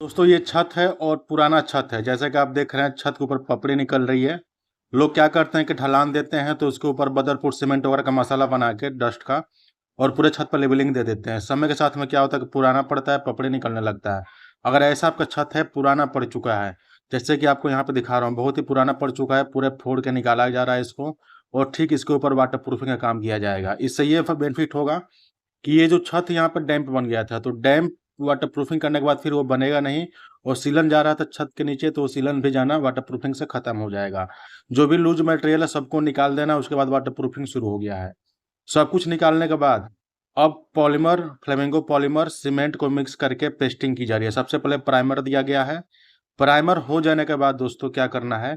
दोस्तों ये छत है और पुराना छत है। जैसा कि आप देख रहे हैं छत के ऊपर पपड़ी निकल रही है। लोग क्या करते हैं कि ढलान देते हैं तो उसके ऊपर बदरपुर सीमेंट वगैरह का मसाला बना के डस्ट का और पूरे छत पर लेवलिंग दे देते हैं। समय के साथ में क्या होता है कि पुराना पड़ता है, पपड़ी निकलने लगता है। अगर ऐसा आपका छत है पुराना पड़ चुका है, जैसे कि आपको यहाँ पे दिखा रहा हूँ, बहुत ही पुराना पड़ चुका है, पूरे फोड़ के निकाला जा रहा है इसको और ठीक इसके ऊपर वाटर प्रूफिंग का काम किया जाएगा। इससे ये बेनिफिट होगा कि ये जो छत यहाँ पर डैम्प बन गया था, तो डैम्प वाटर प्रूफिंग करने के बाद फिर वो बनेगा नहीं और सीलन जा रहा था छत के नीचे, तो सीलन भी जाना वाटर प्रूफिंग से खत्म हो जाएगा। जो भी लूज मटेरियल है सबको निकाल देना, उसके बाद वाटर प्रूफिंग शुरू हो गया है। सब कुछ निकालने के बाद अब पॉलीमर, फ्लेमिंगो पॉलीमर सीमेंट को मिक्स करके पेस्टिंग की जा रही है। सबसे पहले प्राइमर दिया गया है। प्राइमर हो जाने के बाद दोस्तों क्या करना है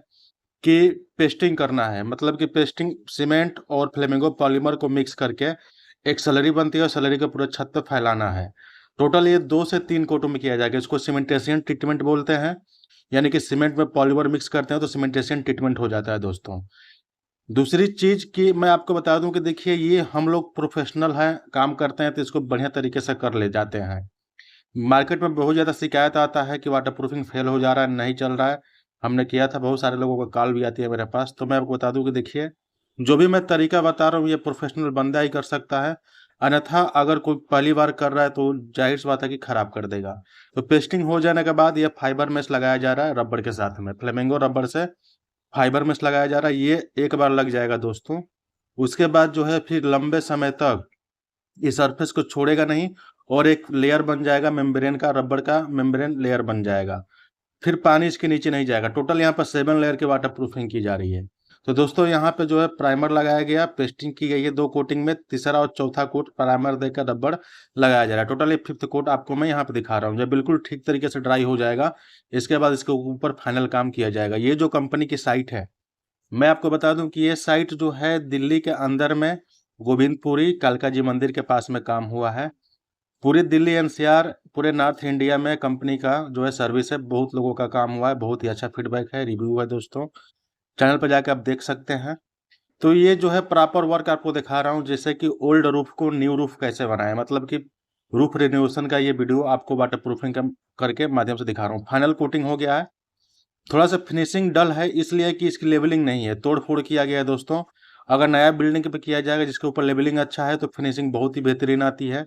कि पेस्टिंग करना है। मतलब कि पेस्टिंग सीमेंट और फ्लेमिंगो पॉलीमर को मिक्स करके एक स्लरी बनती है और स्लरी को पूरे छत पे फैलाना है। टोटल ये 2 से 3 कोटों में किया जाएगा। इसको सीमेंटेशियन ट्रीटमेंट बोलते हैं, यानी कि सीमेंट में पॉलीमर मिक्स करते हैं तो सीमेंटेशियन ट्रीटमेंट हो जाता है दोस्तों। दूसरी चीज़ कि मैं आपको बता दूं कि देखिए ये हम लोग प्रोफेशनल हैं, काम करते हैं तो इसको बढ़िया तरीके से कर ले जाते हैं। मार्केट में बहुत ज़्यादा शिकायत आता है कि वाटर प्रूफिंग फेल हो जा रहा है, नहीं चल रहा है। हमने किया था, बहुत सारे लोगों का कॉल भी आती है मेरे पास। तो मैं आपको बता दूं कि देखिए जो भी मैं तरीका बता रहा हूँ ये प्रोफेशनल बंदा ही कर सकता है, अन्यथा अगर कोई पहली बार कर रहा है तो जाहिर सी बात है कि खराब कर देगा। तो पेस्टिंग हो जाने के बाद ये फाइबर मेश लगाया जा रहा है रबड़ के साथ में, फ्लेमिंगो रबड़ से फाइबर मेश लगाया जा रहा है। ये एक बार लग जाएगा दोस्तों। उसके बाद जो है फिर लंबे समय तक ये सरफेस को छोड़ेगा नहीं और एक लेयर बन जाएगा मेम्ब्रेन का, रबड़ का मेम्ब्रेन लेयर बन जाएगा। फिर पानी इसके नीचे नहीं जाएगा। टोटल यहाँ पर 7 लेयर की वाटर प्रूफिंग की जा रही है। तो दोस्तों यहाँ पे जो है प्राइमर लगाया गया, पेस्टिंग की गई है 2 कोटिंग में, तीसरा और चौथा कोट प्राइमर देकर रबड़ लगाया जा रहा है। टोटल ये 5th कोट आपको मैं यहाँ पे दिखा रहा हूँ। जब बिल्कुल ठीक तरीके से ड्राई हो जाएगा इसके बाद इसके ऊपर फाइनल काम किया जाएगा। ये जो कंपनी की साइट है, मैं आपको बता दूं कि ये साइट जो है दिल्ली के अंदर में गोविंदपुरी कालका जी मंदिर के पास में काम हुआ है। पूरी दिल्ली एनसीआर, पूरे नॉर्थ इंडिया में कंपनी का जो है सर्विस है, बहुत लोगों का काम हुआ है, बहुत ही अच्छा फीडबैक है, रिव्यू है दोस्तों। चैनल पर जाकर आप देख सकते हैं। तो ये जो है प्रॉपर वर्क आपको दिखा रहा हूँ, जैसे कि ओल्ड रूफ को न्यू रूफ कैसे बनाए, मतलब कि रूफ रिनोवेशन का ये वीडियो आपको वाटर प्रूफिंग करके माध्यम से दिखा रहा हूँ। फाइनल कोटिंग हो गया है, थोड़ा सा फिनिशिंग डल है इसलिए कि इसकी लेवलिंग नहीं है, तोड़ फोड़ किया गया है दोस्तों। अगर नया बिल्डिंग पे किया जाएगा जिसके ऊपर लेवलिंग अच्छा है तो फिनिशिंग बहुत ही बेहतरीन आती है।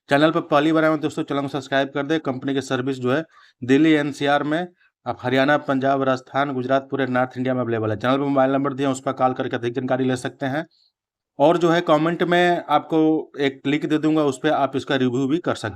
चैनल पर पहली बार आए हैं दोस्तों, चैनल को सब्सक्राइब कर दे। कंपनी की सर्विस जो है दिल्ली एनसीआर में, आप हरियाणा, पंजाब, राजस्थान, गुजरात, पूरे नॉर्थ इंडिया में अवेलेबल है। चैनल पर मोबाइल नंबर दिया, उस पर कॉल करके अधिक जानकारी ले सकते हैं। और जो है कमेंट में आपको एक लिंक दे दूंगा, उस पर आप इसका रिव्यू भी कर सकते हैं।